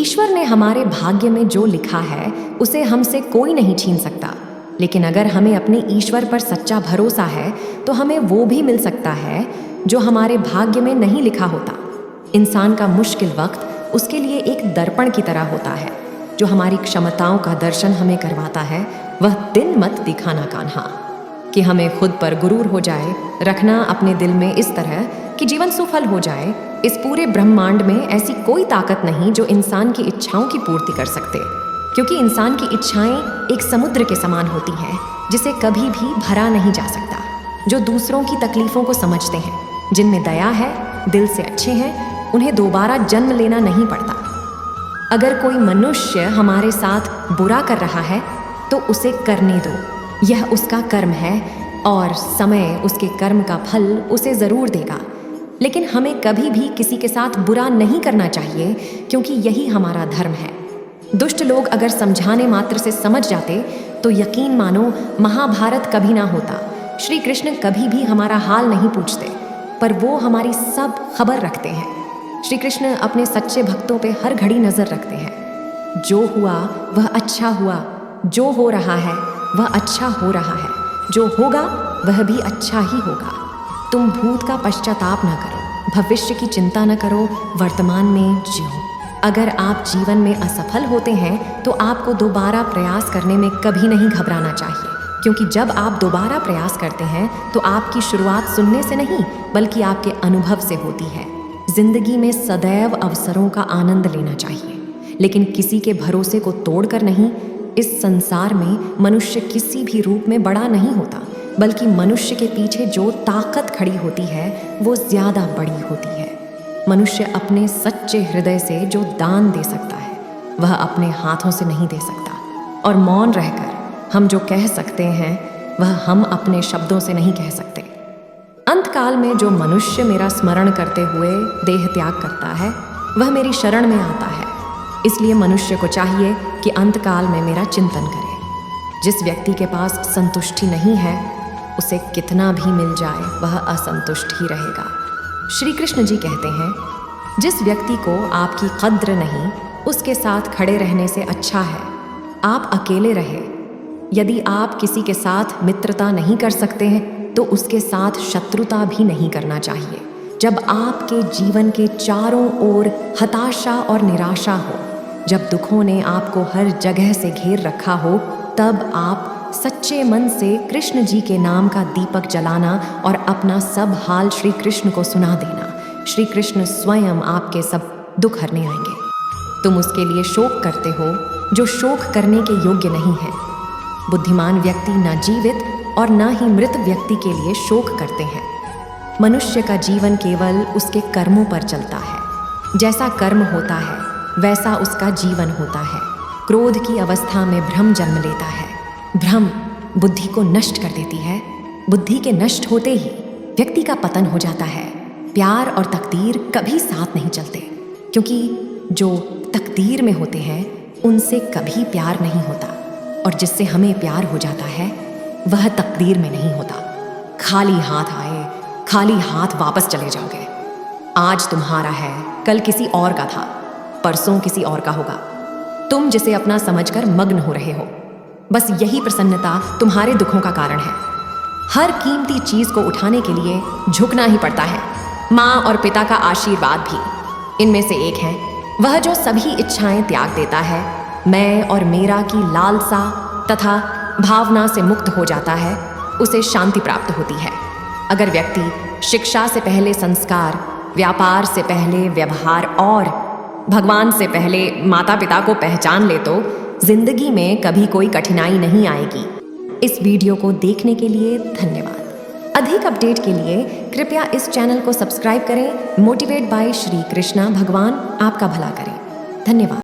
ईश्वर ने हमारे भाग्य में जो लिखा है उसे हमसे कोई नहीं छीन सकता, लेकिन अगर हमें अपने ईश्वर पर सच्चा भरोसा है तो हमें वो भी मिल सकता है जो हमारे भाग्य में नहीं लिखा होता। इंसान का मुश्किल वक्त उसके लिए एक दर्पण की तरह होता है जो हमारी क्षमताओं का दर्शन हमें करवाता है। वह दिन मत दिखाना कान्हा कि हमें खुद पर गुरूर हो जाए, रखना अपने दिल में इस तरह कि जीवन सफल हो जाए। इस पूरे ब्रह्मांड में ऐसी कोई ताकत नहीं जो इंसान की इच्छाओं की पूर्ति कर सकते, क्योंकि इंसान की इच्छाएं एक समुद्र के समान होती हैं जिसे कभी भी भरा नहीं जा सकता, जो दूसरों की तकलीफों को समझते हैं, जिनमें दया है, दिल से अच्छे हैं, उन्हें दोबारा जन्म लेना नहीं पड़ता। अगर कोई मनुष्य हमारे साथ बुरा कर रहा है तो उसे करने दो, यह उसका कर्म है और समय उसके कर्म का फल उसे जरूर देगा। लेकिन हमें कभी भी किसी के साथ बुरा नहीं करना चाहिए, क्योंकि यही हमारा धर्म है। दुष्ट लोग अगर समझाने मात्र से समझ जाते तो यकीन मानो महाभारत कभी ना होता। श्री कृष्ण कभी भी हमारा हाल नहीं पूछते, पर वो हमारी सब खबर रखते हैं। श्री कृष्ण अपने सच्चे भक्तों पे हर घड़ी नजर रखते हैं। जो हुआ वह अच्छा हुआ, जो हो रहा है वह अच्छा हो रहा है, जो होगा वह भी अच्छा ही होगा। तुम भूत का पश्चाताप न करो, भविष्य की चिंता न करो, वर्तमान में जियो। अगर आप जीवन में असफल होते हैं तो आपको दोबारा प्रयास करने में कभी नहीं घबराना चाहिए, क्योंकि जब आप दोबारा प्रयास करते हैं तो आपकी शुरुआत सुनने से नहीं बल्कि आपके अनुभव से होती है। जिंदगी में सदैव अवसरों का आनंद लेना चाहिए, लेकिन किसी के भरोसे को तोड़कर नहीं। इस संसार में मनुष्य किसी भी रूप में बड़ा नहीं होता, बल्कि मनुष्य के पीछे जो ताकत खड़ी होती है वो ज्यादा बड़ी होती है। मनुष्य अपने सच्चे हृदय से जो दान दे सकता है वह अपने हाथों से नहीं दे सकता, और मौन रहकर हम जो कह सकते हैं वह हम अपने शब्दों से नहीं कह सकते। अंतकाल में जो मनुष्य मेरा स्मरण करते हुए देह त्याग करता है वह मेरी शरण में आता है। इसलिए मनुष्य को चाहिए कि अंतकाल में मेरा चिंतन करे। जिस व्यक्ति के पास संतुष्टि नहीं है उसे कितना भी मिल जाए वह असंतुष्ट ही रहेगा। श्री कृष्ण जी कहते हैं, जिस व्यक्ति को आपकी कद्र नहीं उसके साथ खड़े रहने से अच्छा है आप अकेले रहे। यदि आप किसी के साथ मित्रता नहीं कर सकते हैं तो उसके साथ शत्रुता भी नहीं करना चाहिए। जब आपके जीवन के चारों ओर हताशा और निराशा हो, जब दुखों ने आपको हर जगह से घेर रखा हो, तब आप सच्चे मन से कृष्ण जी के नाम का दीपक जलाना और अपना सब हाल श्री कृष्ण को सुना देना। श्री कृष्ण स्वयं आपके सब दुख हरने आएंगे। तुम उसके लिए शोक करते हो जो शोक करने के योग्य नहीं है। बुद्धिमान व्यक्ति न जीवित और न ही मृत व्यक्ति के लिए शोक करते हैं। मनुष्य का जीवन केवल उसके कर्मों पर चलता है। जैसा कर्म होता है वैसा उसका जीवन होता है। क्रोध की अवस्था में भ्रम जन्म लेता है। भ्रम बुद्धि को नष्ट कर देती है। बुद्धि के नष्ट होते ही व्यक्ति का पतन हो जाता है। प्यार और तकदीर कभी साथ नहीं चलते, क्योंकि जो तकदीर में होते हैं उनसे कभी प्यार नहीं होता, और जिससे हमें प्यार हो जाता है वह तकदीर में नहीं होता। खाली हाथ आए खाली हाथ वापस चले जाओगे। आज तुम्हारा है, कल किसी और का था, परसों किसी और का होगा। तुम जिसे अपना समझकर मग्न हो रहे हो, बस यही प्रसन्नता तुम्हारे दुखों का कारण है। हर कीमती चीज को उठाने के लिए झुकना ही पड़ता है। माँ और पिता का आशीर्वाद भी इनमें से एक है। वह जो सभी इच्छाएं त्याग देता है, मैं और मेरा की लालसा तथा भावना से मुक्त हो जाता है, उसे शांति प्राप्त होती है। अगर व्यक्ति शिक्षा से पहले संस्कार, व्यापार से पहले व्यवहार और भगवान से पहले माता पिता को पहचान ले तो जिंदगी में कभी कोई कठिनाई नहीं आएगी। इस वीडियो को देखने के लिए धन्यवाद। अधिक अपडेट के लिए कृपया इस चैनल को सब्सक्राइब करें। Motivate by Shri Krishna. भगवान आपका भला करें। धन्यवाद।